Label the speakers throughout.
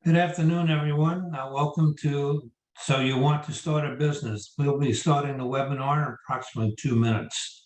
Speaker 1: Good afternoon, everyone. Welcome to So You Want to Start a Business. We'll be starting the webinar in approximately 2 minutes.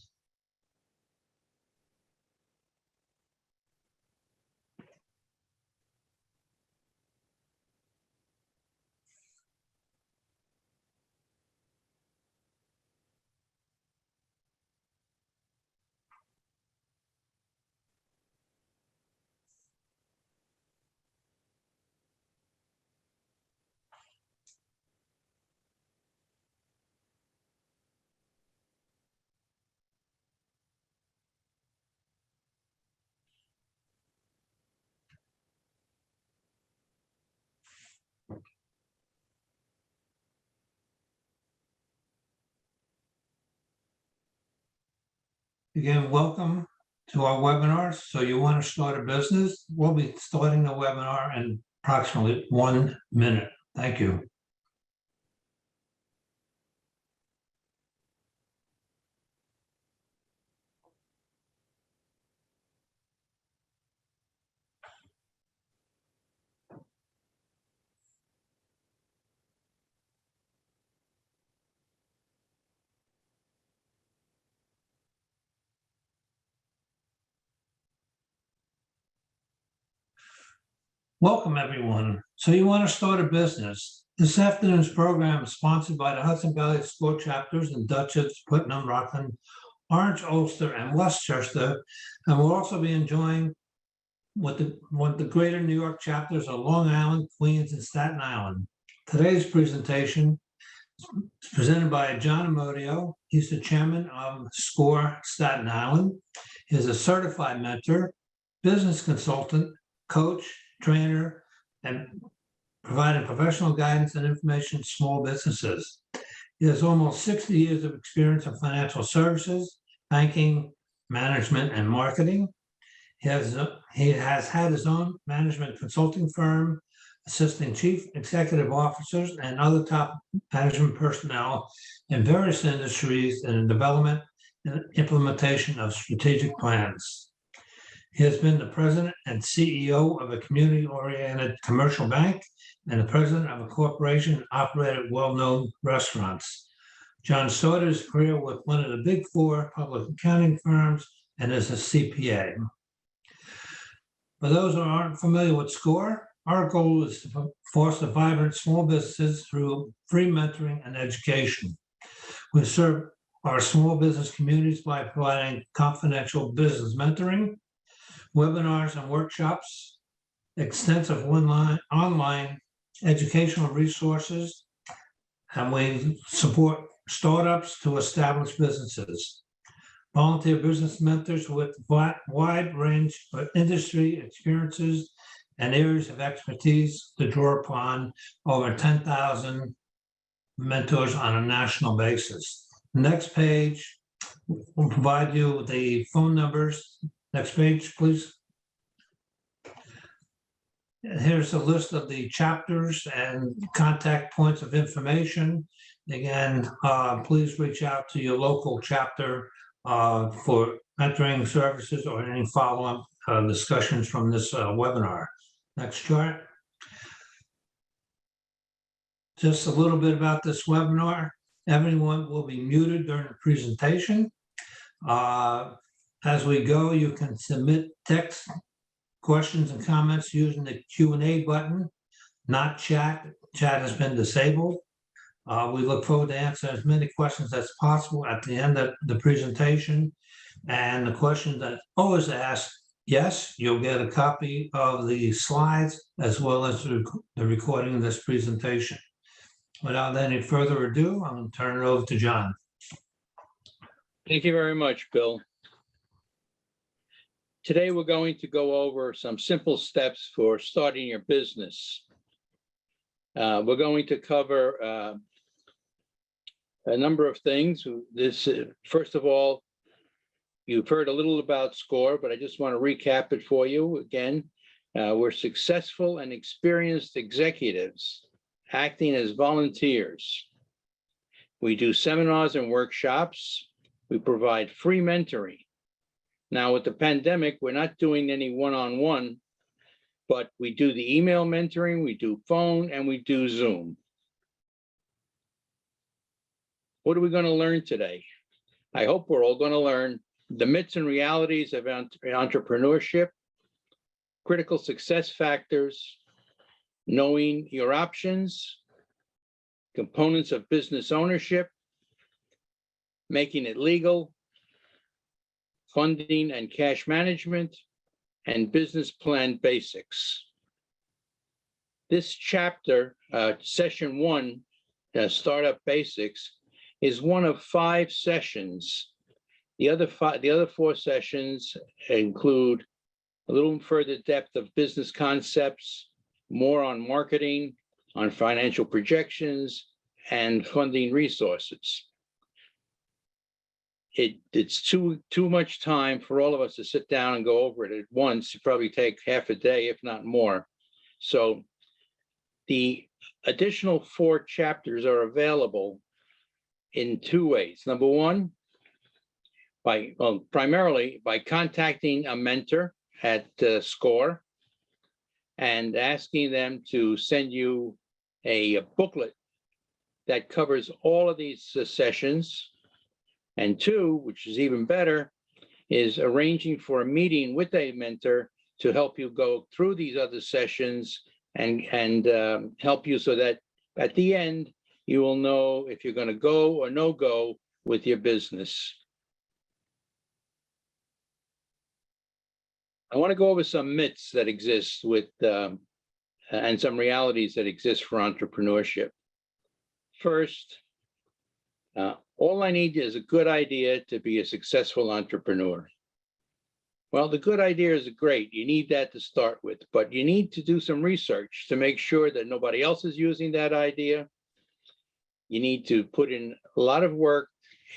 Speaker 1: Again, welcome to our webinar. So you want to start a business? We'll be starting the webinar in approximately 1 minute. Thank you. Welcome, everyone. So you want to start a business? This afternoon's program is sponsored by the Hudson Valley SCORE chapters in Dutchess, Putnam, Rockland, Orange, Ulster, and Westchester, and we'll also be enjoying what the greater New York chapters of Long Island, Queens, and Staten Island. Today's presentation is presented by John Amodio. He's the chairman of SCORE-Staten Island. He's a certified mentor, business consultant, coach, trainer, and providing professional guidance and information to small businesses. He has almost 60 years of experience in financial services, banking, management, and marketing. He has had his own management consulting firm, assisting chief executive officers and other top management personnel in various industries in the development and implementation of strategic plans. He has been the president and CEO of a community-oriented commercial bank and the president of a corporation that operated well-known restaurants. John started his career with one of the big four public accounting firms and is a CPA. For those who aren't familiar with SCORE, our goal is to foster vibrant small businesses through free mentoring and education. We serve our small business communities by providing confidential business mentoring, webinars and workshops, extensive online educational resources, and we support startups to establish businesses. Volunteer business mentors with wide range of industry experiences and areas of expertise to draw upon over 10,000 mentors on a national basis. The next page will provide you with the phone numbers. Next page, please. Here's a list of the chapters and contact points of information. Again, please reach out to your local chapter for mentoring services or any follow-up discussions from this webinar. Next chart. Just a little bit about this webinar. Everyone will be muted during the presentation. As we go, you can submit text questions and comments using the Q&A button, not chat. Chat has been disabled. We look forward to answering as many questions as possible at the end of the presentation. And the question that always asked, yes, you'll get a copy of the slides as well as the recording of this presentation. Without any further ado, I'm going to turn it over to John.
Speaker 2: Thank you very much, Bill. Today, we're going to go over some simple steps for starting your business. We're going to cover a number of things. First of all, you've heard a little about SCORE, but I just want to recap it for you again. We're successful and experienced executives acting as volunteers. We do seminars and workshops. We provide free mentoring. Now, with the pandemic, we're not doing any one-on-one, but we do the email mentoring, we do phone, and we do Zoom. What are we going to learn today? I hope we're all going to learn the myths and realities of entrepreneurship, critical success factors, knowing your options, components of business ownership, making it legal, funding and cash management, and business plan basics. This chapter, session 1, Startup Basics, is one of 5 sessions. The other 4 sessions include a little further depth of business concepts, more on marketing, on financial projections, and funding resources. It's too much time for all of us to sit down and go over it at once. It'd probably take half a day, if not more. So the additional 4 chapters are available in 2 ways. Number one, primarily by contacting a mentor at SCORE and asking them to send you a booklet that covers all of these sessions. And 2, which is even better, is arranging for a meeting with a mentor to help you go through these other sessions and help you so that at the end, you will know if you're going to go or no go with your business. I want to go over some myths that exist with and some realities that exist for entrepreneurship. First, all I need is a good idea to be a successful entrepreneur. Well, the good idea is great. You need that to start with, but you need to do some research to make sure that nobody else is using that idea. You need to put in a lot of work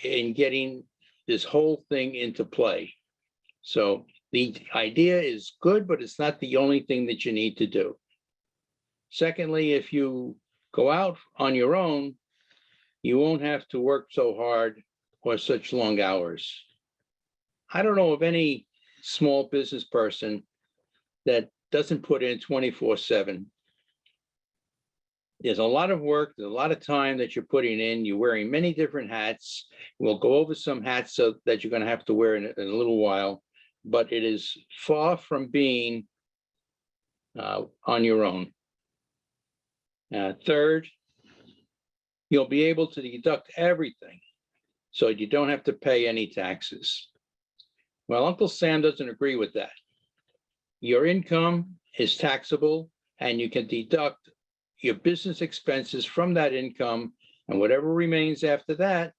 Speaker 2: in getting this whole thing into play. So the idea is good, but it's not the only thing that you need to do. Secondly, if you go out on your own, you won't have to work so hard or such long hours. I don't know of any small business person that doesn't put in 24/7. There's a lot of work, there's a lot of time that you're putting in. You're wearing many different hats. We'll go over some hats so that you're going to have to wear in a little while, but it is far from being on your own. Third, you'll be able to deduct everything, so you don't have to pay any taxes. Well, Uncle Sam doesn't agree with that. Your income is taxable, and you can deduct your business expenses from that income, and whatever remains after that,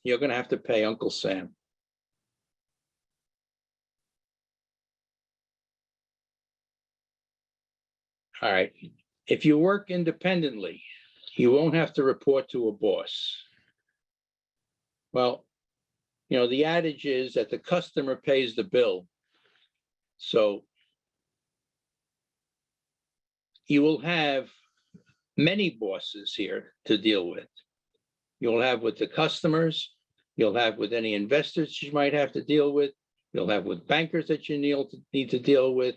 Speaker 2: you're going to have to pay Uncle Sam. All right. If you work independently, you won't have to report to a boss. Well, you know, the adage is that the customer pays the bill. So you will have many bosses here to deal with. You'll have with the customers, you'll have with any investors you might have to deal with, you'll have with bankers that you need to deal with.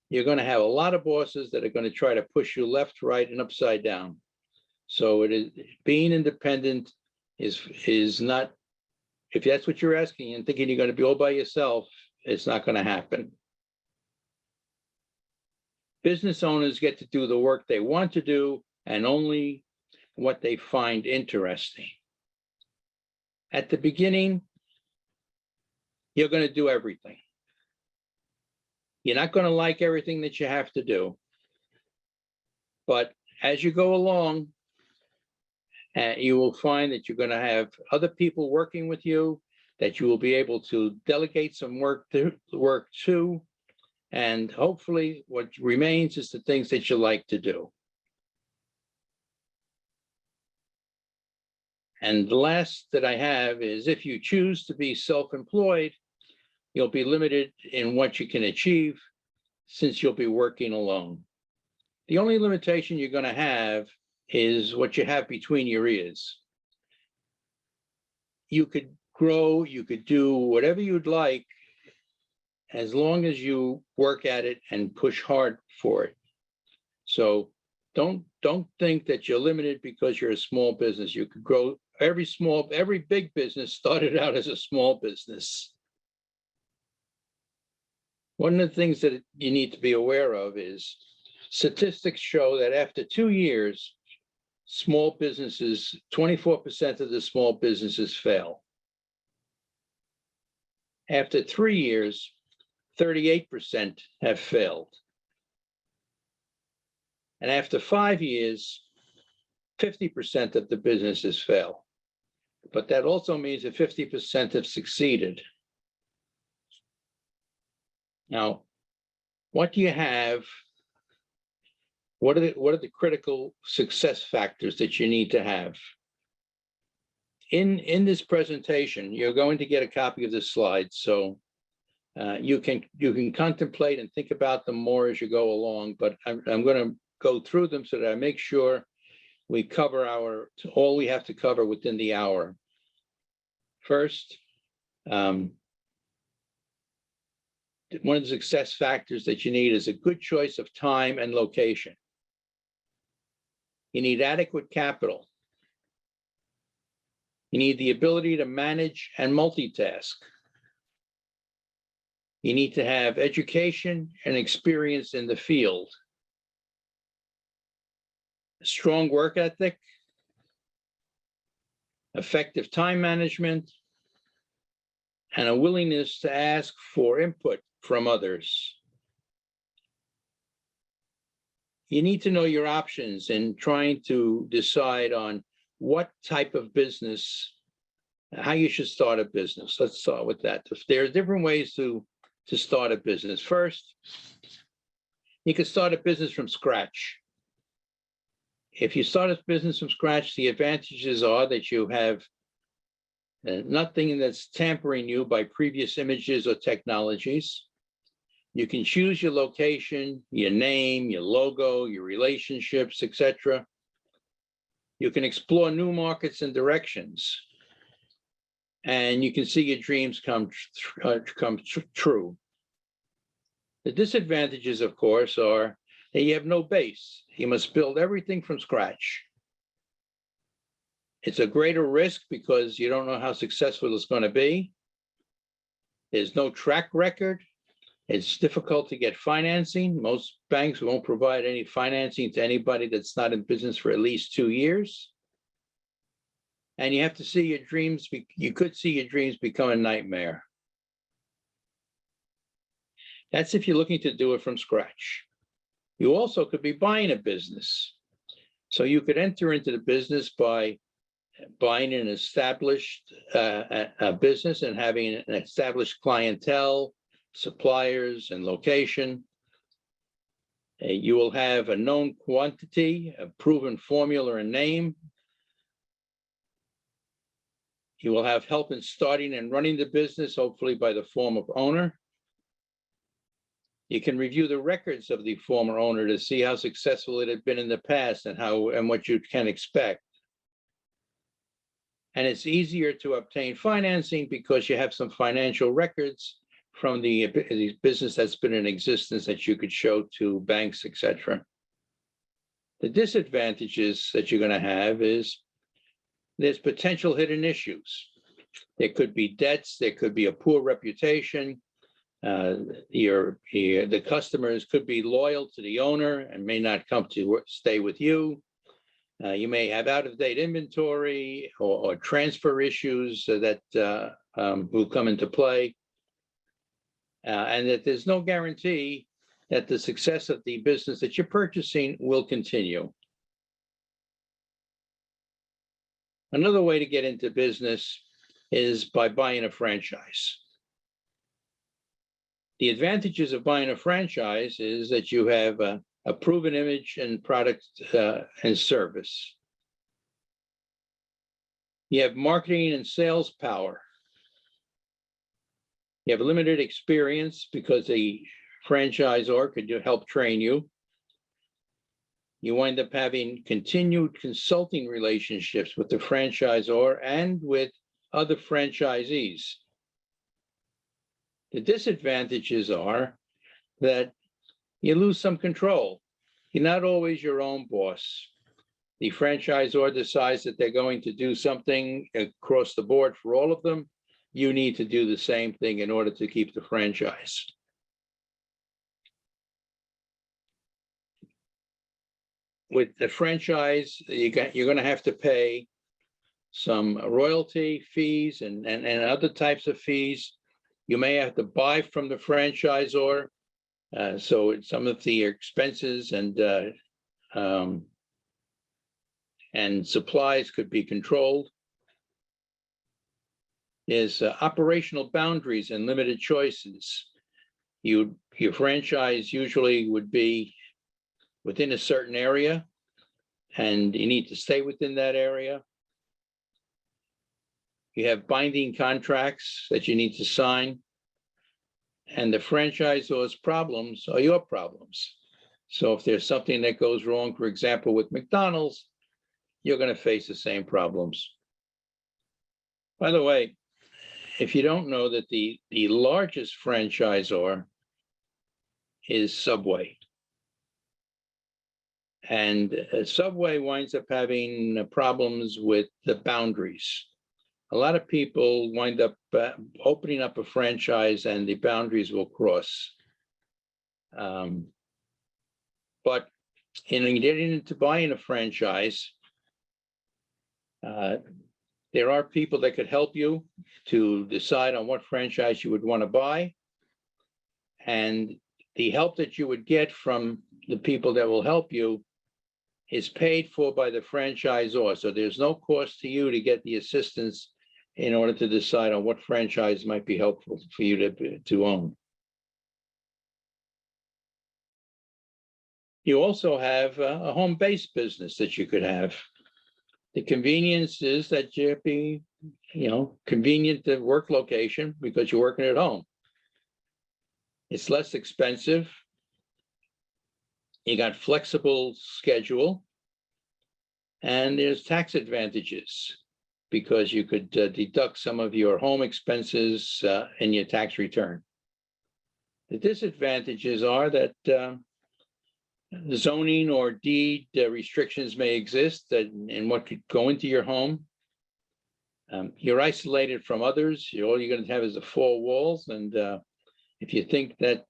Speaker 2: You're going to have a lot of bosses that are going to try to push you left, right, and upside down. So it is being independent is not, if that's what you're asking and thinking you're going to be all by yourself, it's not going to happen. Business owners get to do the work they want to do and only what they find interesting. At the beginning, you're going to do everything. You're not going to like everything that you have to do. But as you go along, you will find that you're going to have other people working with you, that you will be able to delegate some work to, and hopefully what remains is the things that you like to do. And the last that I have is, if you choose to be self-employed, you'll be limited in what you can achieve since you'll be working alone. The only limitation you're going to have is what you have between your ears. You could grow, you could do whatever you'd like as long as you work at it and push hard for it. So don't think that you're limited because you're a small business. You could grow. Every big business started out as a small business. One of the things that you need to be aware of is statistics show that after 2 years, small businesses, 24% of the small businesses fail. After 3 years, 38% have failed. And after 5 years, 50% of the businesses fail. But that also means that 50% have succeeded. Now, what do you have? What are the critical success factors that you need to have? In this presentation, you're going to get a copy of the slides, so you can contemplate and think about them more as you go along. But I'm going to go through them so that I make sure we cover all we have to cover within the hour. First, one of the success factors that you need is a good choice of time and location. You need adequate capital. You need the ability to manage and multitask. You need to have education and experience in the field. A strong work ethic, effective time management, and a willingness to ask for input from others. You need to know your options in trying to decide on what type of business, how you should start a business. Let's start with that. There are different ways to start a business. First, you can start a business from scratch. If you start a business from scratch, the advantages are that you have nothing that's tampering you by previous images or technologies. You can choose your location, your name, your logo, your relationships, etc. You can explore new markets and directions, and you can see your dreams come true. The disadvantages, of course, are that you have no base. You must build everything from scratch. It's a greater risk because you don't know how successful it's going to be. There's no track record. It's difficult to get financing. Most banks won't provide any financing to anybody that's not in business for at least 2 years. And you have to see your dreams, you could see your dreams become a nightmare. That's if you're looking to do it from scratch. You also could be buying a business. So you could enter into the business by buying an established business and having an established clientele, suppliers, and location. You will have a known quantity, a proven formula and name. You will have help in starting and running the business, hopefully by the former owner. You can review the records of the former owner to see how successful it had been in the past and what you can expect. And it's easier to obtain financing because you have some financial records from the business that's been in existence that you could show to banks, etc. The disadvantages that you're going to have is there's potential hidden issues. There could be debts, there could be a poor reputation. The customers could be loyal to the owner and may not come to stay with you. You may have out-of-date inventory or transfer issues that will come into play. And that there's no guarantee that the success of the business that you're purchasing will continue. Another way to get into business is by buying a franchise. The advantages of buying a franchise is that you have a proven image and product and service. You have marketing and sales power. You have limited experience because the franchisor could help train you. You wind up having continued consulting relationships with the franchisor and with other franchisees. The disadvantages are that you lose some control. You're not always your own boss. The franchisor decides that they're going to do something across the board for all of them. You need to do the same thing in order to keep the franchise. With the franchise, you're going to have to pay some royalty fees and other types of fees. You may have to buy from the franchisor. So some of the expenses and supplies could be controlled. There's operational boundaries and limited choices. Your franchise usually would be within a certain area, and you need to stay within that area. You have binding contracts that you need to sign, and the franchisor's problems are your problems. So if there's something that goes wrong, for example, with McDonald's, you're going to face the same problems. By the way, if you don't know that the largest franchisor is Subway. And Subway winds up having problems with the boundaries. A lot of people wind up opening up a franchise and the boundaries will cross. But in getting into buying a franchise, there are people that could help you to decide on what franchise you would want to buy. And the help that you would get from the people that will help you is paid for by the franchisor. So there's no cost to you to get the assistance in order to decide on what franchise might be helpful for you to own. You also have a home-based business that you could have. The convenience is that you be, convenient to work location because you're working at home. It's less expensive. You got flexible schedule, and there's tax advantages because you could deduct some of your home expenses in your tax return. The disadvantages are that zoning or deed restrictions may exist in what could go into your home. You're isolated from others. All you're going to have is the four walls. And if you think that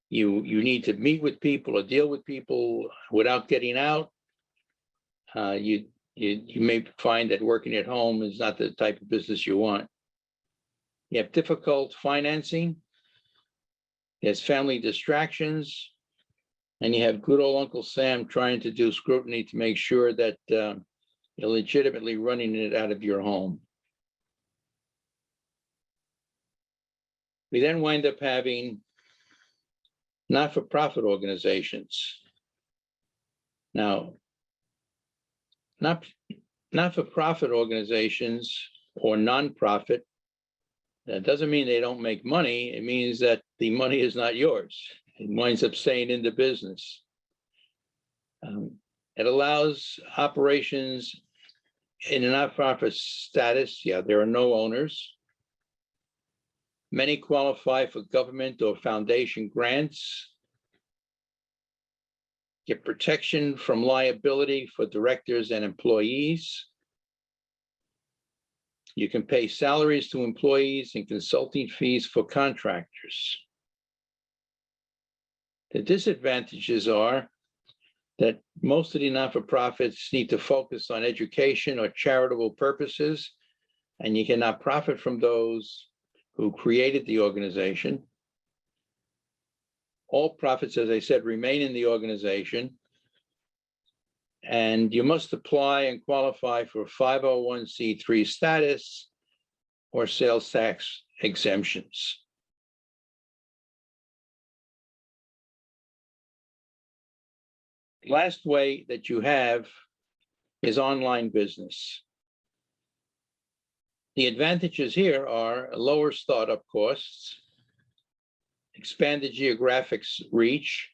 Speaker 2: you need to meet with people or deal with people without getting out, you may find that working at home is not the type of business you want. You have difficult financing. There's family distractions, and you have good old Uncle Sam trying to do scrutiny to make sure that you're legitimately running it out of your home. We then wind up having not-for-profit organizations. Now, not-for-profit organizations or nonprofit, that doesn't mean they don't make money. It means that the money is not yours. It winds up staying in the business. It allows operations in a not-for-profit status. Yeah, there are no owners. Many qualify for government or foundation grants. Get protection from liability for directors and employees. You can pay salaries to employees and consulting fees for contractors. The disadvantages are that most of the not-for-profits need to focus on education or charitable purposes, and you cannot profit from those who created the organization. All profits, as I said, remain in the organization, and you must apply and qualify for 501c3 status or sales tax exemptions. Last way that you have is online business. The advantages here are lower startup costs, expanded geographic reach,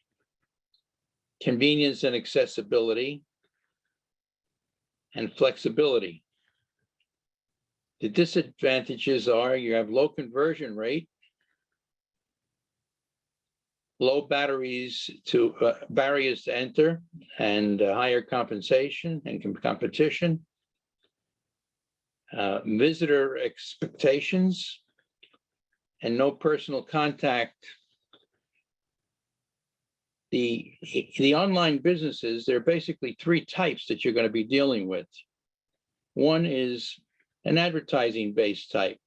Speaker 2: convenience and accessibility, and flexibility. The disadvantages are you have low conversion rate, low barriers to enter, and higher compensation and competition, visitor expectations, and no personal contact. The online businesses, there are basically three types that you're going to be dealing with. One is an advertising-based type,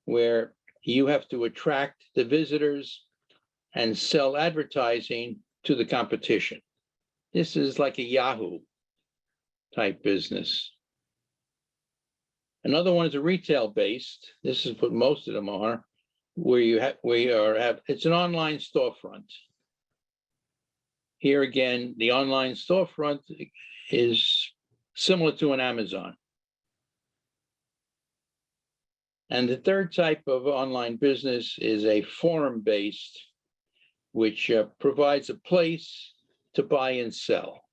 Speaker 2: where you have to attract the visitors and sell advertising to the competition. This is like a Yahoo type business. Another one is a retail-based. This is what most of them are, where it's an online storefront. Here again, the online storefront is similar to an Amazon. And the third type of online business is a forum-based, which provides a place to buy and sell.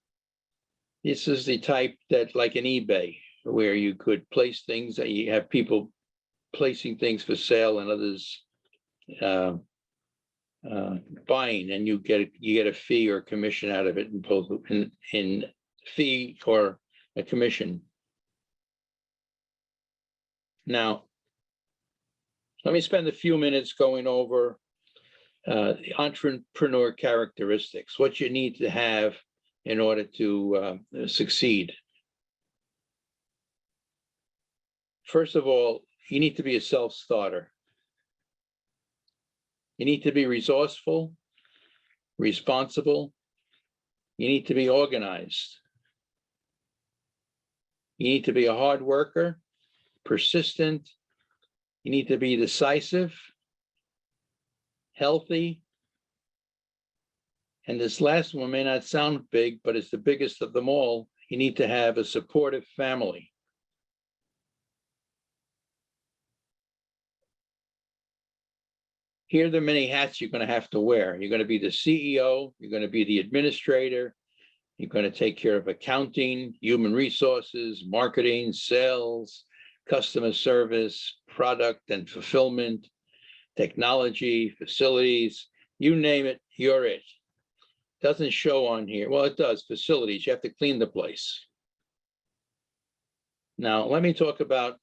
Speaker 2: This is the type that, like an eBay, where you could place things, that you have people placing things for sale and others buying, and you get a fee or commission out of it, in fee or a commission. Now, let me spend a few minutes going over the entrepreneur characteristics, what you need to have in order to succeed. First of all, you need to be a self-starter. You need to be resourceful, responsible. You need to be organized. You need to be a hard worker, persistent. You need to be decisive, healthy. And this last one may not sound big, but it's the biggest of them all. You need to have a supportive family. Here are the many hats you're going to have to wear. You're going to be the CEO, you're going to be the administrator, you're going to take care of accounting, human resources, marketing, sales, customer service, product and fulfillment, technology, facilities, you name it, you're it. Doesn't show on here. Well, it does, facilities, you have to clean the place. Now, let me talk about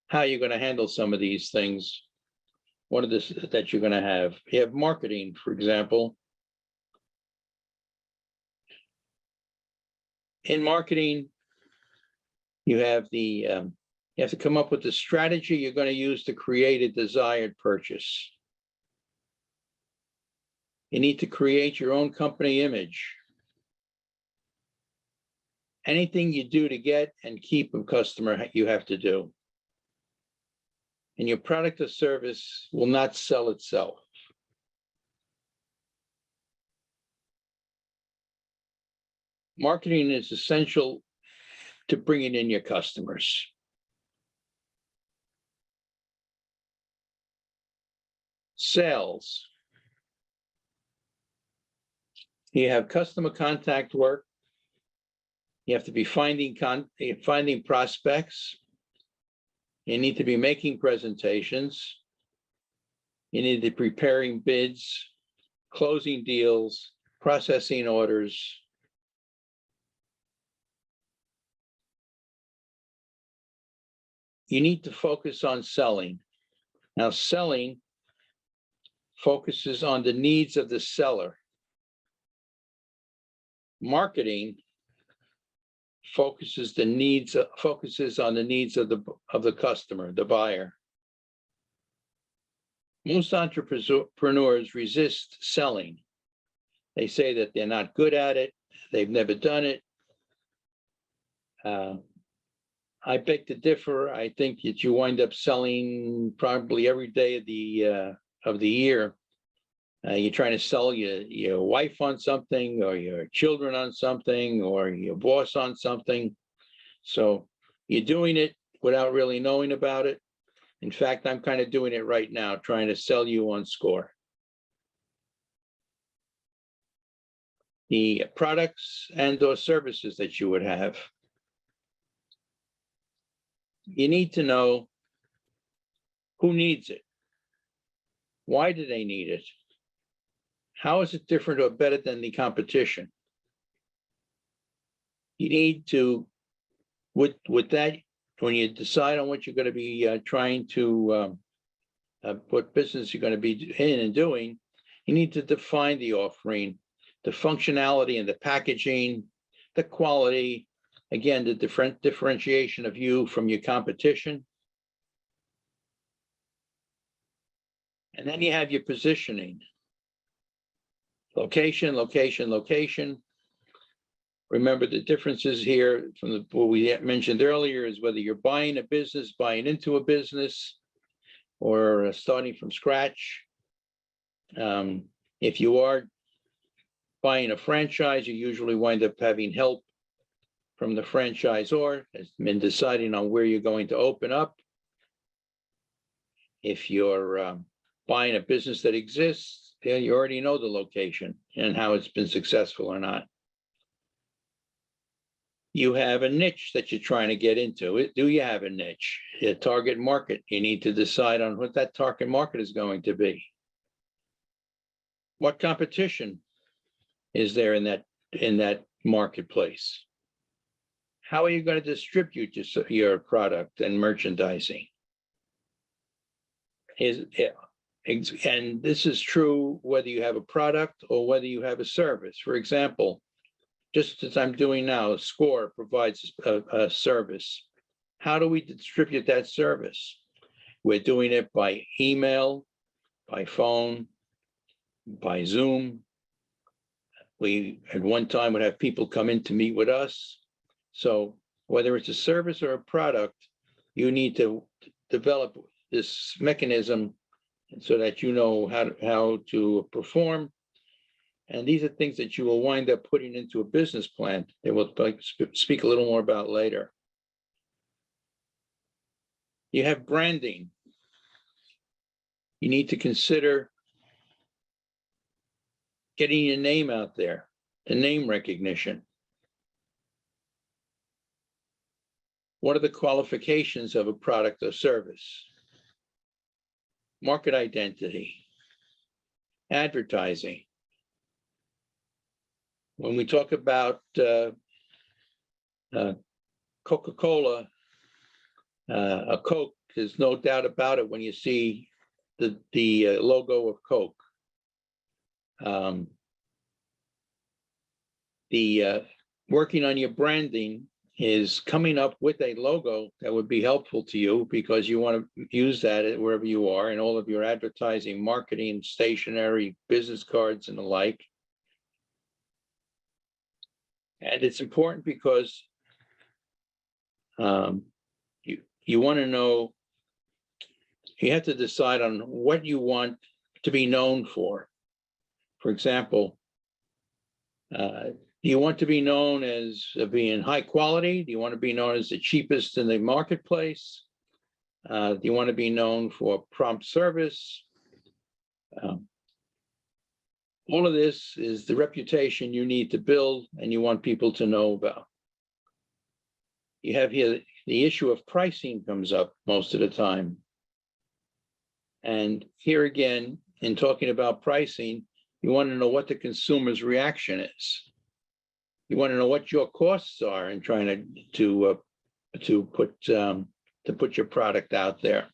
Speaker 2: how you're going to handle some of these things. One of this that you're going to have. You have marketing, for example. In marketing, you have you have to come up with the strategy you're going to use to create a desired purchase. You need to create your own company image. Anything you do to get and keep a customer, you have to do. And your product or service will not sell itself. Marketing is essential to bringing in your customers. Sales. You have customer contact work. You have to be finding prospects. You need to be making presentations. You need to be preparing bids, closing deals, processing orders. You need to focus on selling. Now, selling focuses on the needs of the seller. Marketing focuses on the needs of the customer, the buyer. Most entrepreneurs resist selling. They say that they're not good at it, they've never done it. I beg to differ. I think that you wind up selling probably every day of the year. You're trying to sell your wife on something, or your children on something, or your boss on something. So you're doing it without really knowing about it. In fact, I'm kind of doing it right now, trying to sell you on SCORE. The products and or services that you would have. you need to know who needs it. Why do they need it? How is it different or better than the competition? You need to, with that, when you decide on what you're going to be trying to, what business you're going to be in and doing, you need to define the offering, the functionality and the packaging, the quality, again, the different differentiation of you from your competition. And then you have your positioning. Location, location, location. Remember the differences here from what we mentioned earlier is whether you're buying a business, buying into a business, or starting from scratch. If you are buying a franchise, you usually wind up having help from the franchisor in deciding on where you're going to open up. If you're buying a business that exists, then you already know the location and how it's been successful or not. You have a niche that you're trying to get into. Do you have a niche? A target market. You need to decide on what that target market is going to be. What competition is there in that marketplace? How are you going to distribute your product and merchandising? And this is true whether you have a product or whether you have a service. For example, just as I'm doing now, SCORE provides a service. How do we distribute that service? We're doing it by email, by phone, by Zoom. We, at one time, would have people come in to meet with us. So whether it's a service or a product, you need to develop this mechanism so that you know how to perform. And these are things that you will wind up putting into a business plan that we'll speak a little more about later. You have branding. You need to consider getting your name out there, the name recognition. What are the qualifications of a product or service? Market identity, advertising. When we talk about Coca-Cola, a Coke, there's no doubt about it when you see the logo of Coke. Working on your branding is coming up with a logo that would be helpful to you because you want to use that wherever you are in all of your advertising, marketing, stationery, business cards, and the like. And it's important because you want to know, you have to decide on what you want to be known for. For example, do you want to be known as being high quality? Do you want to be known as the cheapest in the marketplace? Do you want to be known for prompt service? All of this is the reputation you need to build and you want people to know about. You have here the issue of pricing comes up most of the time. And here again, in talking about pricing, you want to know what the consumer's reaction is. You want to know what your costs are in trying to put your product out there.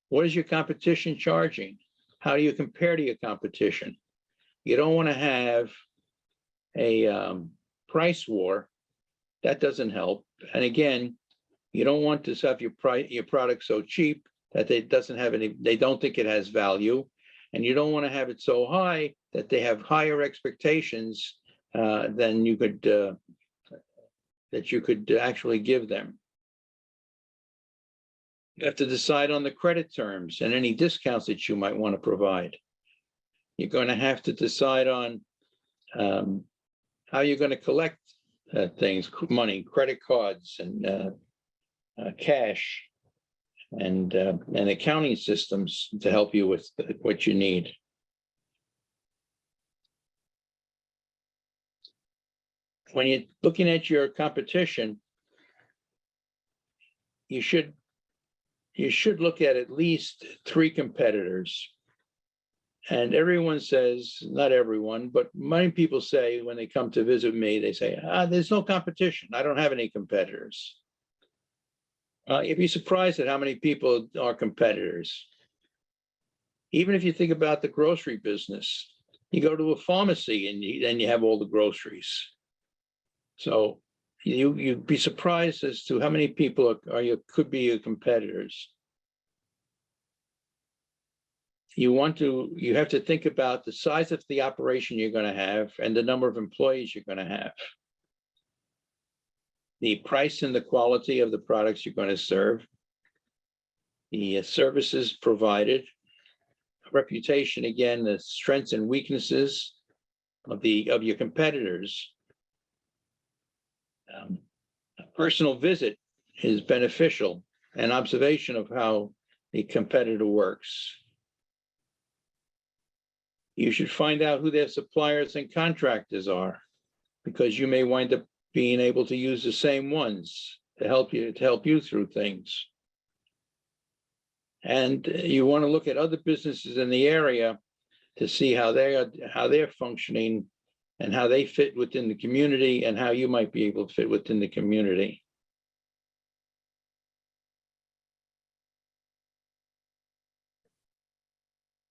Speaker 2: What is your competition charging? How do you compare to your competition? You don't want to have a price war. That doesn't help. And again, you don't want to have your product so cheap that they don't think it has value. And you don't want to have it so high that they have higher expectations than you could actually give them. You have to decide on the credit terms and any discounts that you might want to provide. You're going to have to decide on how you're going to collect things, money, credit cards, and cash, and accounting systems to help you with what you need. When you're looking at your competition, you should look at least 3 competitors. And everyone says, not everyone, but many people say when they come to visit me, they say, there's no competition. I don't have any competitors. You'd be surprised at how many people are competitors. Even if you think about the grocery business, you go to a pharmacy and then you have all the groceries. So you'd be surprised as to how many people could be your competitors. You have to think about the size of the operation you're going to have and the number of employees you're going to have. The price and the quality of the products you're going to serve, the services provided, reputation, again, the strengths and weaknesses of your competitors. A personal visit is beneficial, an observation of how the competitor works. You should find out who their suppliers and contractors are, because you may wind up being able to use the same ones to help you through things. And you want to look at other businesses in the area to see how they're functioning and how they fit within the community and how you might be able to fit within the community.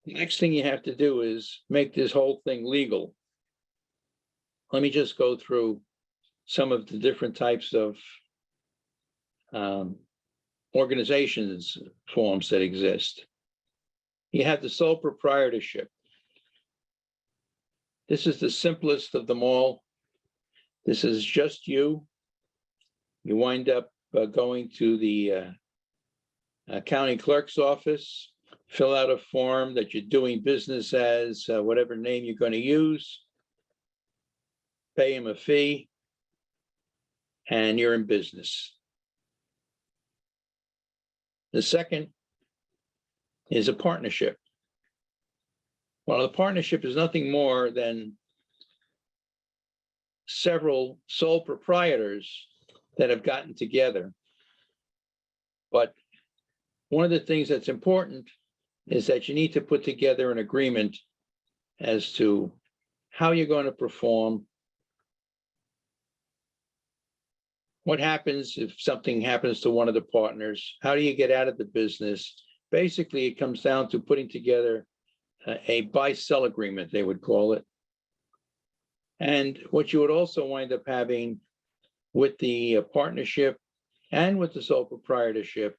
Speaker 2: The next thing you have to do is make this whole thing legal. Let me just go through some of the different types of organizations forms that exist. You have the sole proprietorship. This is the simplest of them all. This is just you. You wind up going to the county clerk's office, fill out a form that you're doing business as, whatever name you're going to use, pay him a fee, and you're in business. The second is a partnership. Well, a partnership is nothing more than several sole proprietors that have gotten together. But one of the things that's important is that you need to put together an agreement as to how you're going to perform. What happens if something happens to one of the partners? How do you get out of the business? Basically, it comes down to putting together a buy-sell agreement, they would call it. And what you would also wind up having with the partnership and with the sole proprietorship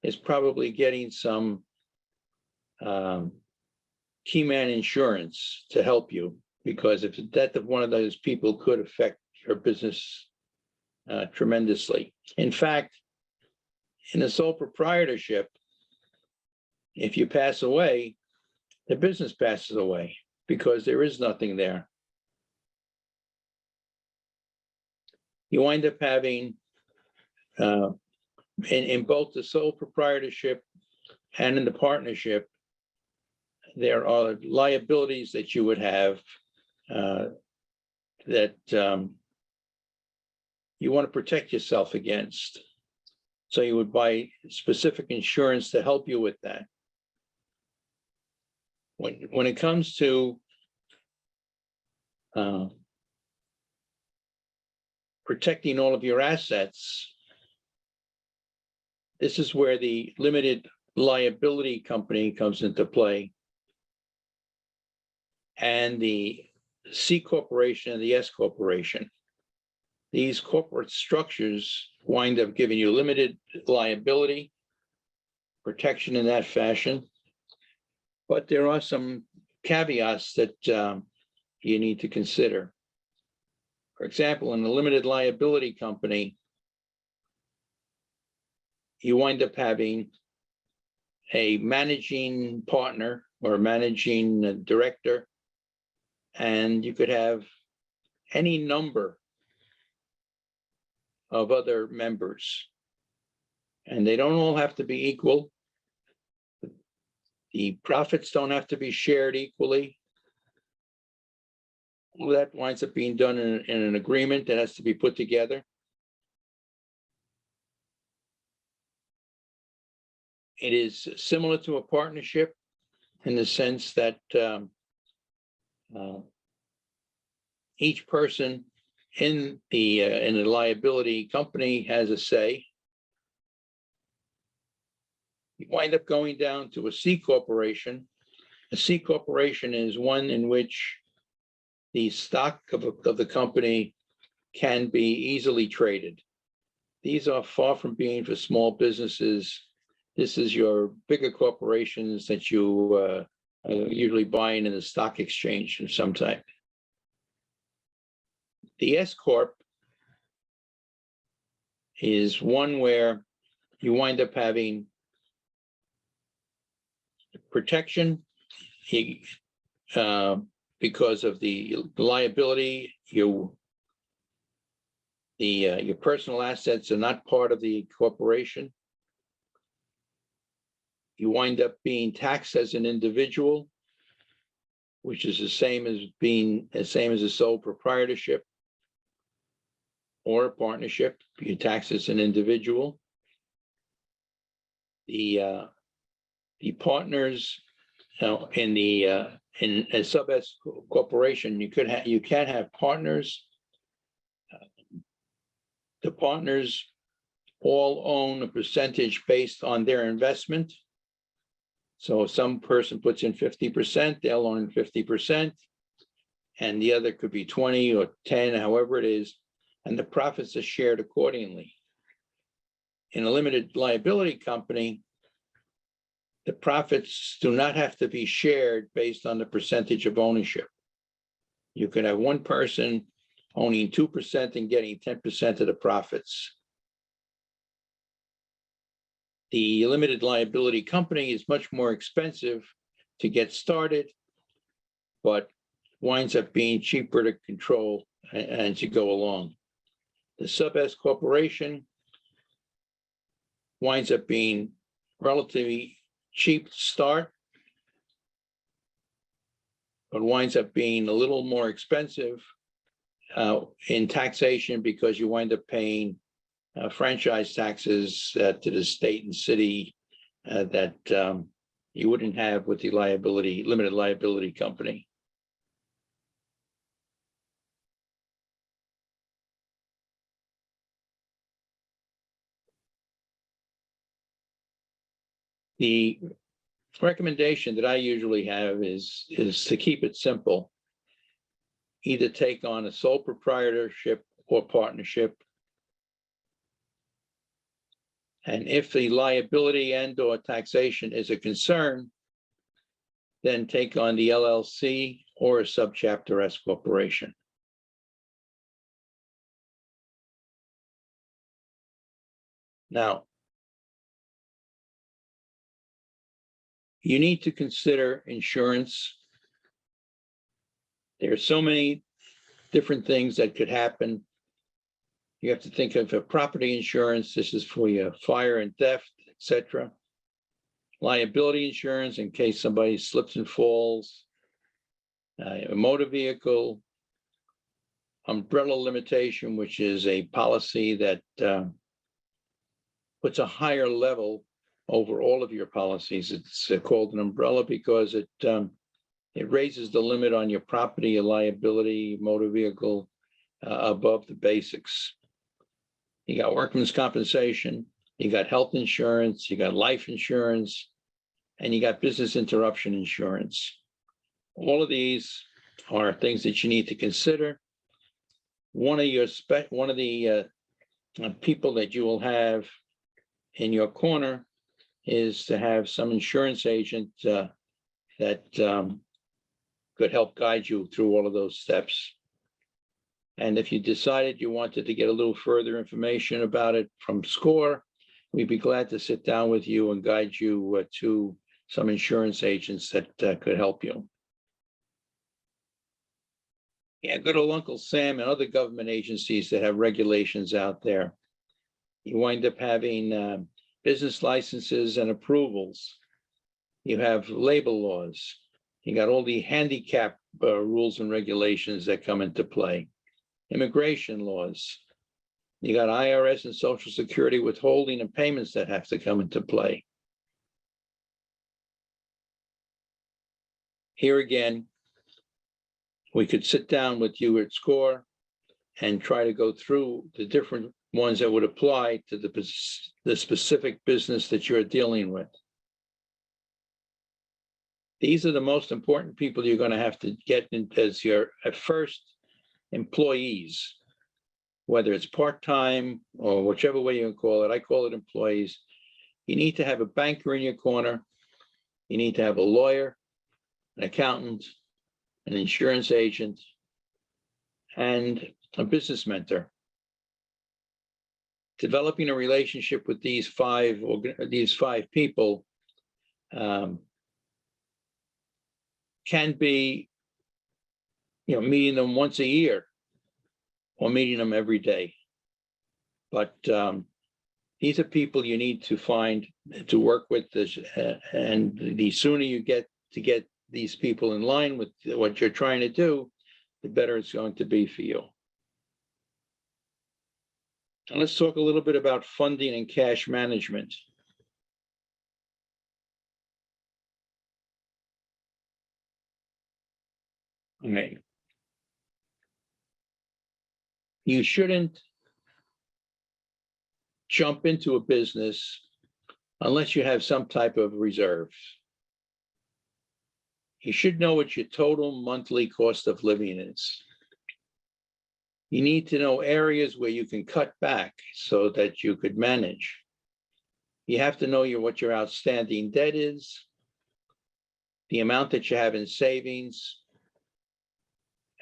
Speaker 2: is probably getting some key man insurance to help you, because if the death of one of those people could affect your business tremendously. In fact, in a sole proprietorship, if you pass away, the business passes away because there is nothing there. You wind up having, in both the sole proprietorship and in the partnership, there are liabilities that you would have that you want to protect yourself against. So you would buy specific insurance to help you with that. When it comes to protecting all of your assets, this is where the limited liability company comes into play, and the C corporation and the S corporation. These corporate structures wind up giving you limited liability protection in that fashion. But there are some caveats that you need to consider. For example, in a limited liability company, you wind up having a managing partner or managing director, and you could have any number of other members, and they don't all have to be equal. The profits don't have to be shared equally. All that winds up being done in an agreement that has to be put together. It is similar to a partnership in the sense that each person in the liability company has a say. You wind up going down to a C corporation. A C corporation is one in which the stock of the company can be easily traded. These are far from being for small businesses. This is your bigger corporations that you usually buying in the stock exchange of some type. The S Corp is one where you wind up having protection because of the liability. Your personal assets are not part of the corporation. You wind up being taxed as an individual, which is the same as a sole proprietorship or a partnership. You tax as an individual. The partners in a sub S corporation, you can have partners. The partners all own a percentage based on their investment. So if some person puts in 50%, they'll own 50%, and the other could be 20 or 10, however it is, and the profits are shared accordingly. In a limited liability company, the profits do not have to be shared based on the percentage of ownership. You could have one person owning 2% and getting 10% of the profits. The limited liability company is much more expensive to get started, but winds up being cheaper to control as you go along. The sub S corporation winds up being relatively cheap to start, but winds up being a little more expensive in taxation because you wind up paying franchise taxes to the state and city that you wouldn't have with the limited liability company. The recommendation that I usually have is to keep it simple. Either take on a sole proprietorship or partnership. And if the liability and or taxation is a concern, then take on the LLC or a subchapter S corporation. Now, you need to consider insurance. There are so many different things that could happen. You have to think of a property insurance. This is for your fire and theft, etc. Liability insurance in case somebody slips and falls. A motor vehicle. Umbrella limitation, which is a policy that puts a higher level over all of your policies. It's called an umbrella because it raises the limit on your property, your liability, motor vehicle above the basics. You got workman's compensation, you got health insurance, you got life insurance, and you got business interruption insurance. All of these are things that you need to consider. One of the people that you will have in your corner is to have some insurance agent that could help guide you through all of those steps. And if you decided you wanted to get a little further information about it from SCORE, we'd be glad to sit down with you and guide you to some insurance agents that could help you. Yeah, good old Uncle Sam and other government agencies that have regulations out there. You wind up having business licenses and approvals. You have labor laws. You got all the handicap rules and regulations that come into play. Immigration laws. You got IRS and Social Security withholding and payments that have to come into play. Here again, we could sit down with you at SCORE and try to go through the different ones that would apply to the specific business that you're dealing with. These are the most important people you're going to have to get in as your first employees, whether it's part-time or whichever way you call it. I call it employees. You need to have a banker in your corner. You need to have a lawyer, an accountant, an insurance agent, and a business mentor. Developing a relationship with these five people can be, meeting them once a year or meeting them every day. But these are people you need to find to work with this, and the sooner you get these people in line with what you're trying to do, the better it's going to be for you. And let's talk a little bit about funding and cash management. Okay. You shouldn't jump into a business unless you have some type of reserves. You should know what your total monthly cost of living is. You need to know areas where you can cut back so that you could manage. You have to know what your outstanding debt is, the amount that you have in savings,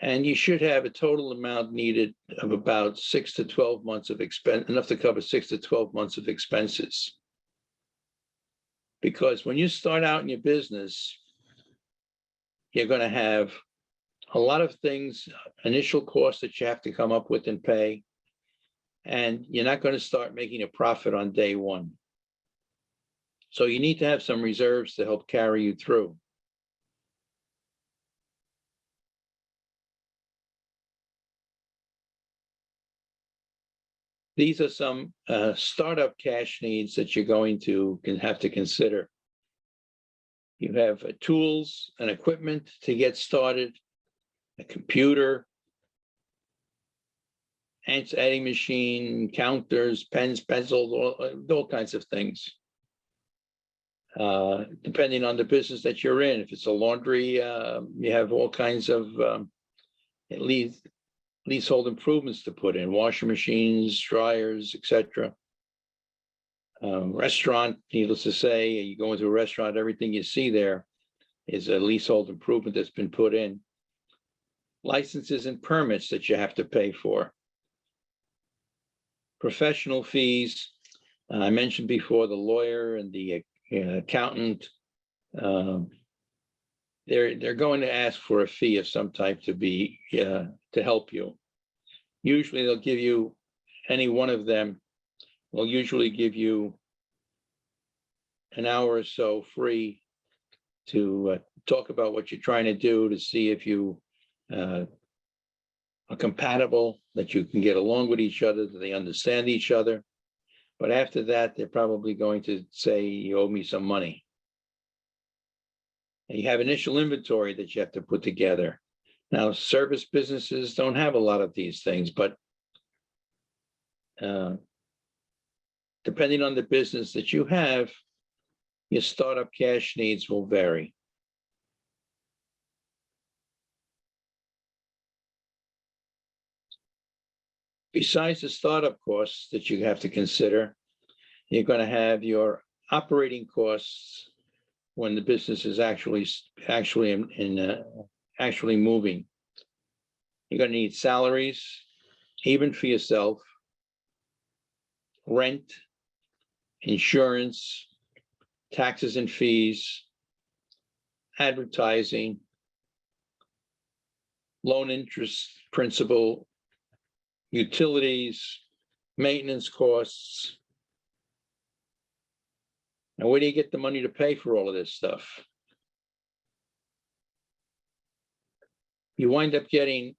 Speaker 2: and you should have a total amount needed of about 6 to 12 months of expense, enough to cover 6 to 12 months of expenses. Because when you start out in your business, you're going to have a lot of things, initial costs that you have to come up with and pay, and you're not going to start making a profit on day one. So you need to have some reserves to help carry you through. These are some startup cash needs that you're going to have to consider. You have tools and equipment to get started, a computer, adding machine, counters, pens, pencils, all kinds of things. Depending on the business that you're in, if it's a laundry, you have all kinds of leasehold improvements to put in, washing machines, dryers, etc. Restaurant, needless to say, you go into a restaurant, everything you see there is a leasehold improvement that's been put in. Licenses and permits that you have to pay for. Professional fees, I mentioned before, the lawyer and the accountant, they're going to ask for a fee of some type to help you. Usually they'll give you, any one of them will usually give you an hour or so free to talk about what you're trying to do, to see if you are compatible, that you can get along with each other, that they understand each other. But after that, they're probably going to say, you owe me some money. And you have initial inventory that you have to put together. Now, service businesses don't have a lot of these things, but depending on the business that you have, your startup cash needs will vary. Besides the startup costs that you have to consider, you're going to have your operating costs when the business is actually moving. You're going to need salaries, even for yourself, rent, insurance, taxes and fees, advertising, loan interest, principal, utilities, maintenance costs. Now, where do you get the money to pay for all of this stuff? You wind up getting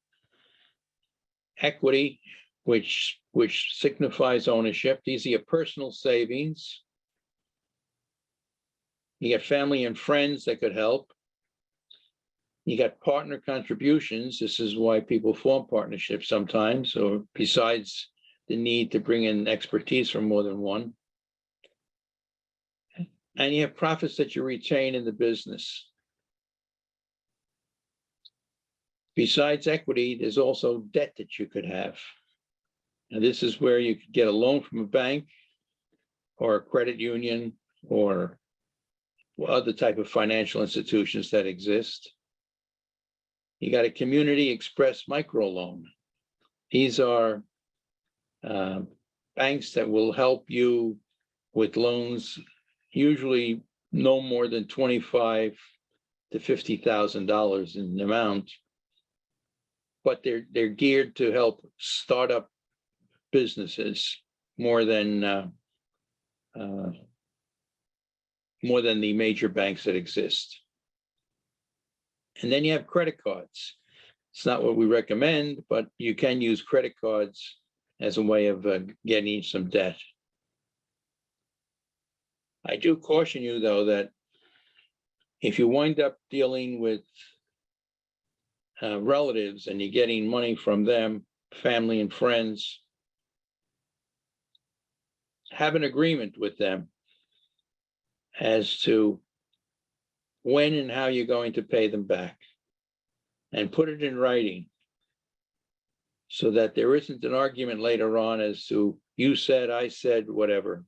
Speaker 2: equity, which signifies ownership. These are your personal savings. You get family and friends that could help. You got partner contributions. This is why people form partnerships sometimes, or besides the need to bring in expertise from more than one. And you have profits that you retain in the business. Besides equity, there's also debt that you could have. And this is where you could get a loan from a bank or a credit union or other type of financial institutions that exist. You got a community express microloan. These are banks that will help you with loans, usually no more than $25,000 to $50,000 in amount, but they're geared to help startup businesses more than the major banks that exist. And then you have credit cards. It's not what we recommend, but you can use credit cards as a way of getting some debt. I do caution you, though, that if you wind up dealing with relatives and you're getting money from them, family and friends, have an agreement with them as to when and how you're going to pay them back, and put it in writing so that there isn't an argument later on as to you said, I said, whatever.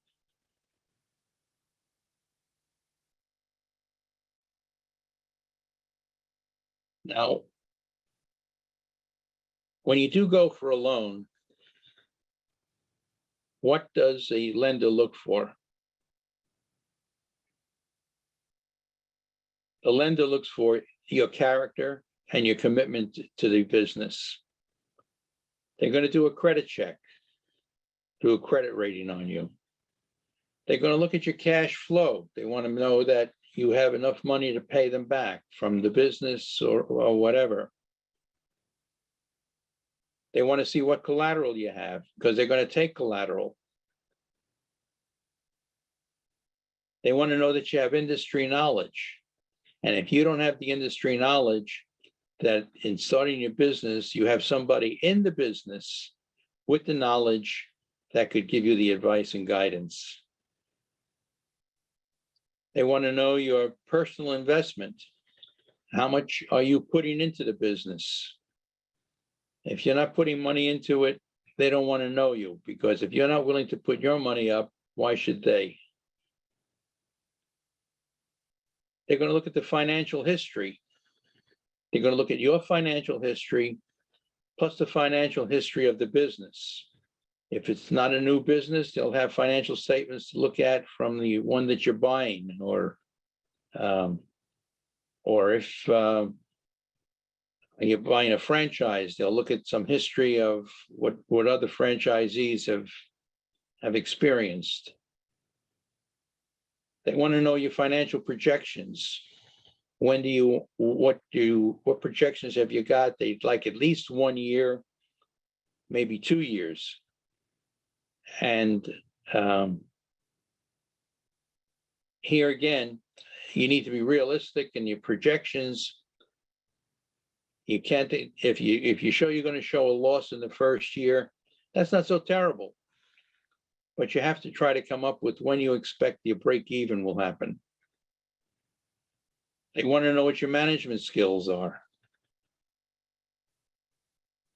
Speaker 2: Now, when you do go for a loan, what does a lender look for? The lender looks for your character and your commitment to the business. They're going to do a credit check, do a credit rating on you. They're going to look at your cash flow. They want to know that you have enough money to pay them back from the business or whatever. They want to see what collateral you have, because they're going to take collateral. They want to know that you have industry knowledge. And if you don't have the industry knowledge, that in starting your business, you have somebody in the business with the knowledge that could give you the advice and guidance. They want to know your personal investment. How much are you putting into the business? If you're not putting money into it, they don't want to know you, because if you're not willing to put your money up, why should they? They're going to look at the financial history. They're going to look at your financial history plus the financial history of the business. If it's not a new business, they'll have financial statements to look at from the one that you're buying, or if you're buying a franchise, they'll look at some history of what other franchisees have experienced. They want to know your financial projections. What projections have you got? They'd like at least 1 year, maybe 2 years. And here again, you need to be realistic in your projections. You can't, if you show you're going to show a loss in the first year, that's not so terrible. But you have to try to come up with when you expect your break even will happen. They want to know what your management skills are.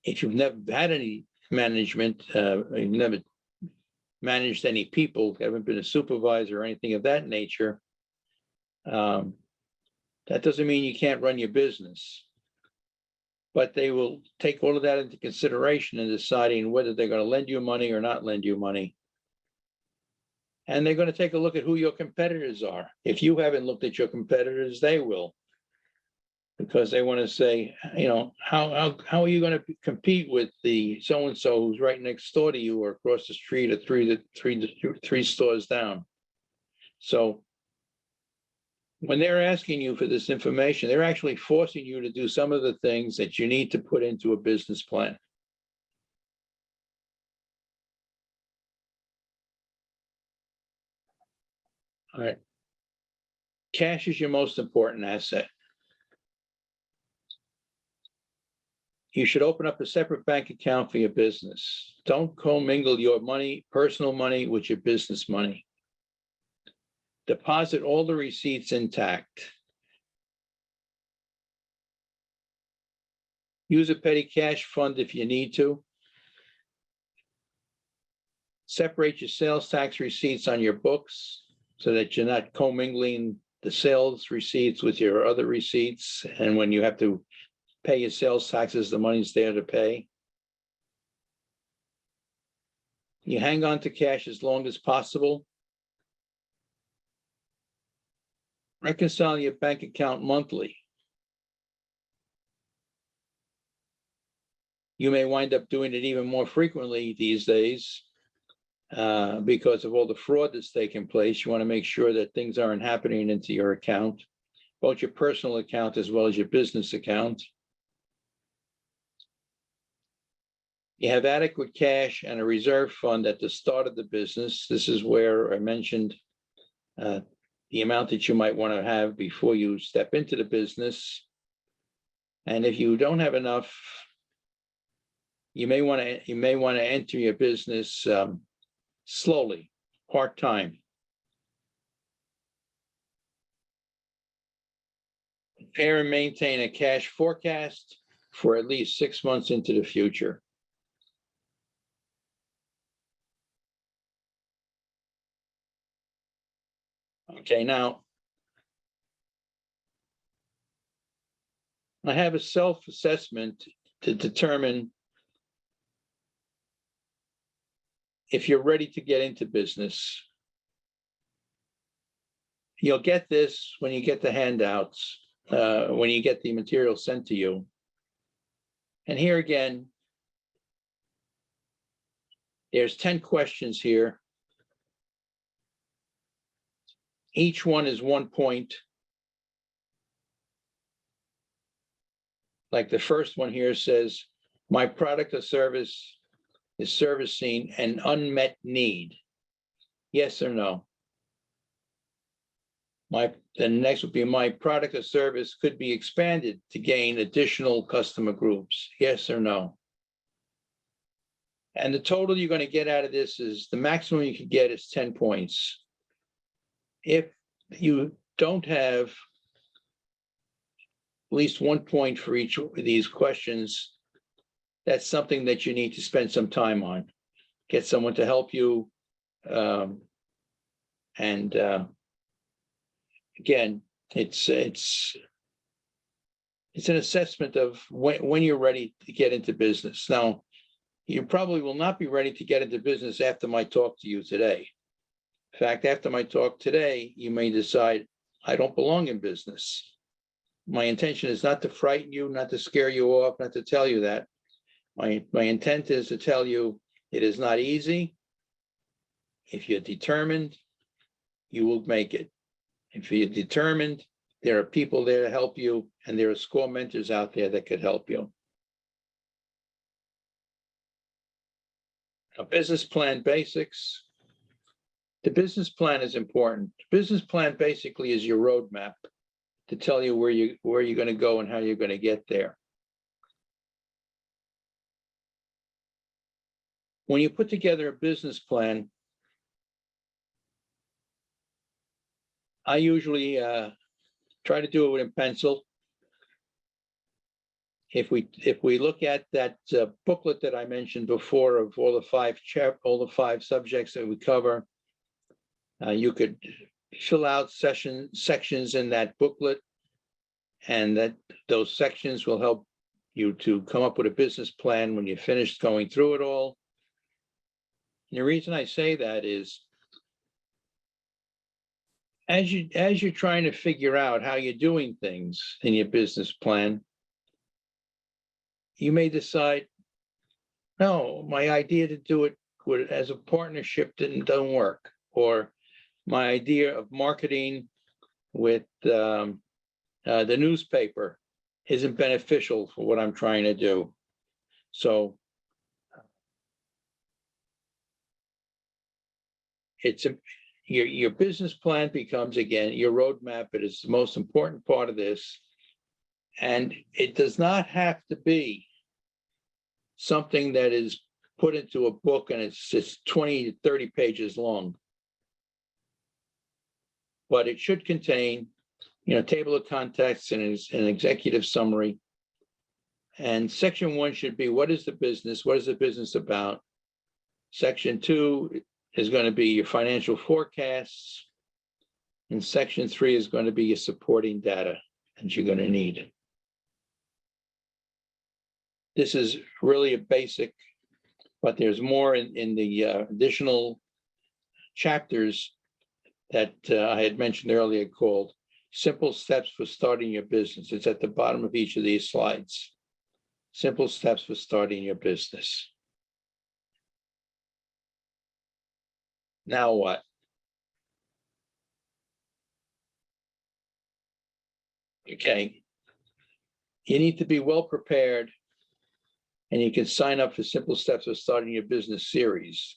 Speaker 2: If you've never had any management, you've never managed any people, haven't been a supervisor or anything of that nature, that doesn't mean you can't run your business. But they will take all of that into consideration in deciding whether they're going to lend you money or not lend you money. And they're going to take a look at who your competitors are. If you haven't looked at your competitors, they will. Because they want to say, you know, how are you going to compete with the so-and-so who's right next door to you or across the street or three stores down? So when they're asking you for this information, they're actually forcing you to do some of the things that you need to put into a business plan. All right. Cash is your most important asset. you should open up a separate bank account for your business. Don't commingle your money, personal money, with your business money. Deposit all the receipts intact. Use a petty cash fund if you need to. Separate your sales tax receipts on your books so that you're not commingling the sales receipts with your other receipts. And when you have to pay your sales taxes, the money's there to pay. You hang on to cash as long as possible. Reconcile your bank account monthly. You may wind up doing it even more frequently these days because of all the fraud that's taking place. You want to make sure that things aren't happening into your account, both your personal account as well as your business account. You have adequate cash and a reserve fund at the start of the business. This is where I mentioned the amount that you might want to have before you step into the business. And if you don't have enough, you may want to enter your business slowly, part-time. Prepare and maintain a cash forecast for at least 6 months into the future. Okay, now I have a self-assessment to determine if you're ready to get into business. You'll get this when you get the handouts, when you get the material sent to you. And here again, there's 10 questions here. Each one is 1 point. Like the first one here says, my product or service is servicing an unmet need. Yes or no? The next would be, my product or service could be expanded to gain additional customer groups. Yes or no? And the total you're going to get out of this is, the maximum you can get is 10 points. If you don't have at least 1 point for each of these questions, that's something that you need to spend some time on. Get someone to help you. Again, it's an assessment of when you're ready to get into business. Now, you probably will not be ready to get into business after my talk to you today. In fact, after my talk today, you may decide, I don't belong in business. My intention is not to frighten you, not to scare you off, not to tell you that. My intent is to tell you it is not easy. If you're determined, you will make it. If you're determined, there are people there to help you, and there are SCORE mentors out there that could help you. A business plan basics. The business plan is important. The business plan basically is your roadmap to tell you where you're going to go and how you're going to get there. When you put together a business plan, I usually try to do it in pencil. If we look at that booklet that I mentioned before of all the five subjects that we cover, you could fill out sections in that booklet, and those sections will help you to come up with a business plan when you're finished going through it all. And the reason I say that is, as you're trying to figure out how you're doing things in your business plan, you may decide, no, my idea to do it as a partnership doesn't work, or my idea of marketing with the newspaper isn't beneficial for what I'm trying to do. So your business plan becomes, again, your roadmap. It is the most important part of this. And it does not have to be something that is put into a book and it's just 20 to 30 pages long. But it should contain, table of contents and an executive summary. And section 1 should be, what is the business? What is the business about? Section 2 is going to be your financial forecasts. And section 3 is going to be your supporting data that you're going to need. This is really a basic, but there's more in the additional chapters that I had mentioned earlier called Simple Steps for Starting Your Business. It's at the bottom of each of these slides. Simple steps for starting your business. Now what? Okay. You need to be well prepared, and you can sign up for Simple Steps for Starting Your Business series.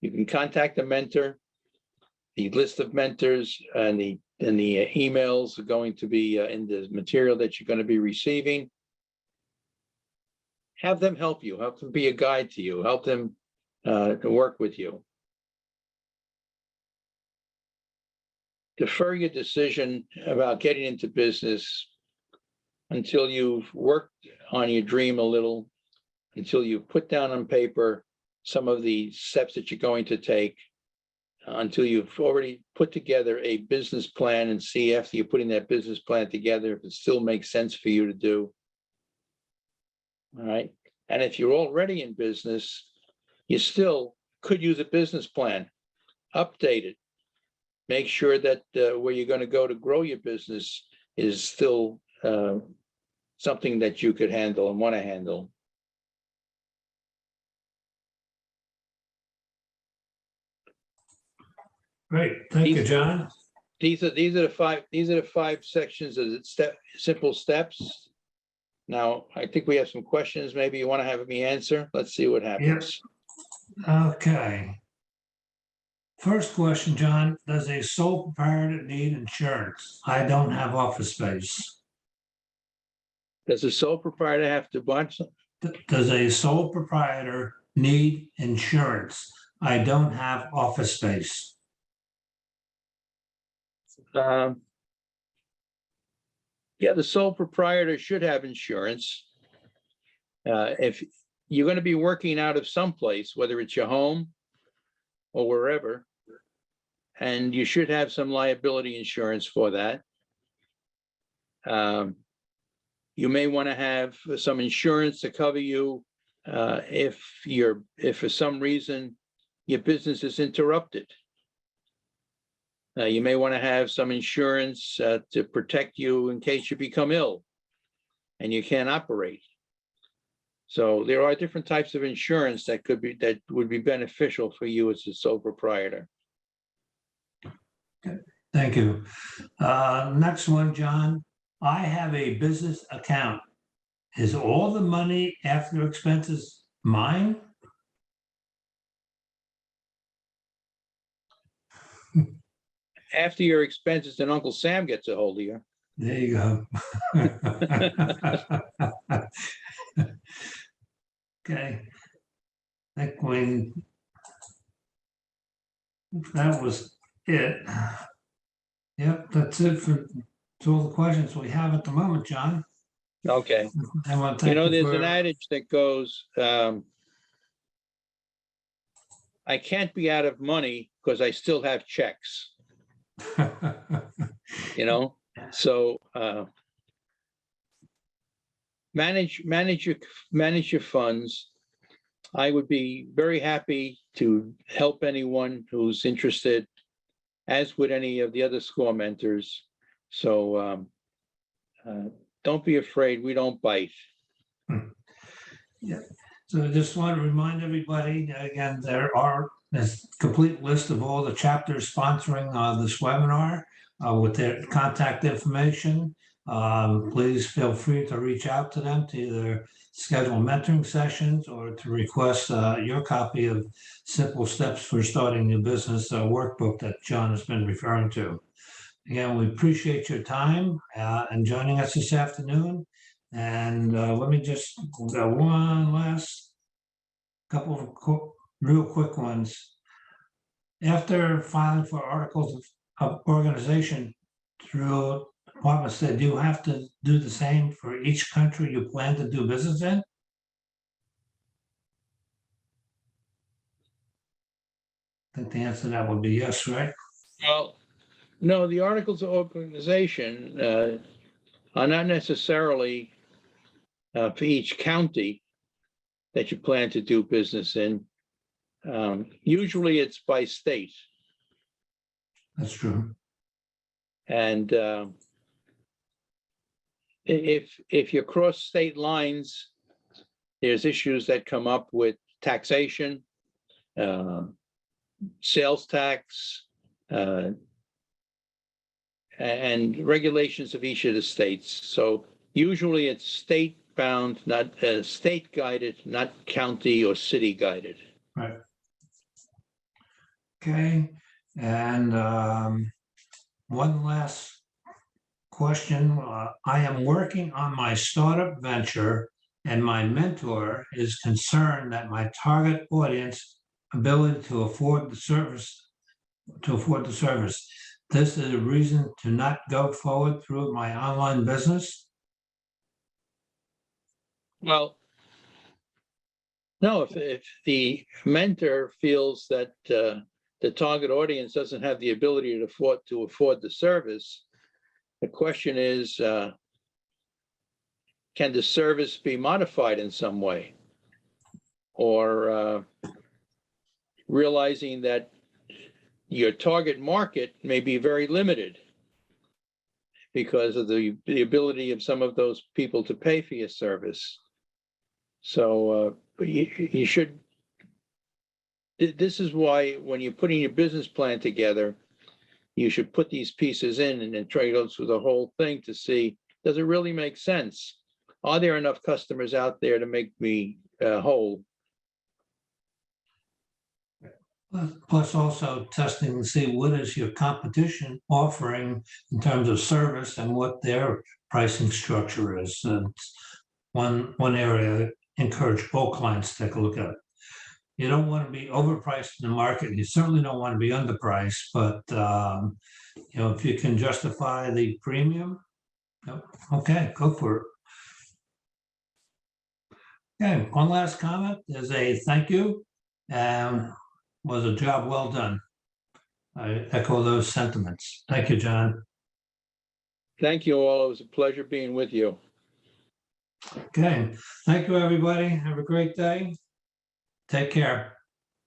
Speaker 2: You can contact a mentor. The list of mentors and the emails are going to be in the material that you're going to be receiving. Have them help you, help them be a guide to you, help them to work with you. Defer your decision about getting into business until you've worked on your dream a little, until you've put down on paper some of the steps that you're going to take, until you've already put together a business plan and see after you're putting that business plan together if it still makes sense for you to do. All right. And if you're already in business, you still could use a business plan. Update it. Make sure that where you're going to go to grow your business is still something that you could handle and want to handle.
Speaker 1: Great, thank you, John.
Speaker 2: These are the five sections of simple steps. Now, I think we have some questions. Maybe you want to have me answer. Let's see what happens.
Speaker 1: Yep. Okay. First question, John, does a sole proprietor need insurance? I don't have office space.
Speaker 2: Does a sole proprietor have to buy something?
Speaker 1: Does a sole proprietor need insurance? I don't have office space.
Speaker 2: Yeah, the sole proprietor should have insurance. If you're going to be working out of someplace, whether it's your home or wherever, and you should have some liability insurance for that. You may want to have some insurance to cover you if for some reason your business is interrupted. You may want to have some insurance to protect you in case you become ill and you can't operate. So there are different types of insurance that would be beneficial for you as a sole proprietor.
Speaker 1: Okay, thank you. Next one, John. I have a business account. Is all the money after expenses mine?
Speaker 2: After your expenses, then Uncle Sam gets a hold of you.
Speaker 1: There you go. Okay. I think that was it. Yep, that's it for all the questions we have at the moment, John.
Speaker 2: Okay.
Speaker 1: I want to thank you.
Speaker 2: There's an adage that goes, I can't be out of money because I still have checks. So manage your funds. I would be very happy to help anyone who's interested, as would any of the other SCORE mentors. So don't be afraid, we don't bite.
Speaker 1: Yeah. So I just want to remind everybody, again, there's a complete list of all the chapters sponsoring this webinar with their contact information. Please feel free to reach out to them to either schedule mentoring sessions or to request your copy of Simple Steps for Starting Your Business workbook that John has been referring to. Again, we appreciate your time and joining us this afternoon. And let me just go one last couple of real quick ones. After filing for articles of organization through departments, do you have to do the same for each country you plan to do business in? I think the answer to that would be yes, right?
Speaker 2: Well, no, the articles of organization are not necessarily for each county that you plan to do business in. Usually it's by state.
Speaker 1: That's true.
Speaker 2: And if you cross state lines, there's issues that come up with taxation, sales tax, and regulations of each of the states. So usually it's state bound, not state guided, not county or city guided.
Speaker 1: Right. Okay, and one last question. I am working on my startup venture and my mentor is concerned that my target audience ability to afford the service, This is a reason to not go forward through my online business?
Speaker 2: Well, no, if the mentor feels that the target audience doesn't have the ability to afford the service, the question is, can the service be modified in some way? Or realizing that your target market may be very limited because of the ability of some of those people to pay for your service. So you should, this is why when you're putting your business plan together, you should put these pieces in and then try to go through the whole thing to see, does it really make sense? Are there enough customers out there to make me whole?
Speaker 1: Plus also testing to see what is your competition offering in terms of service and what their pricing structure is. And one area I encourage all clients to take a look at. You don't want to be overpriced in the market. You certainly don't want to be underpriced, but if you can justify the premium, okay, go for it. Okay, one last comment is a thank you. Was a job well done. I echo those sentiments. Thank you, John.
Speaker 2: Thank you all. It was a pleasure being with you.
Speaker 1: Okay, thank you, everybody. Have a great day. Take care.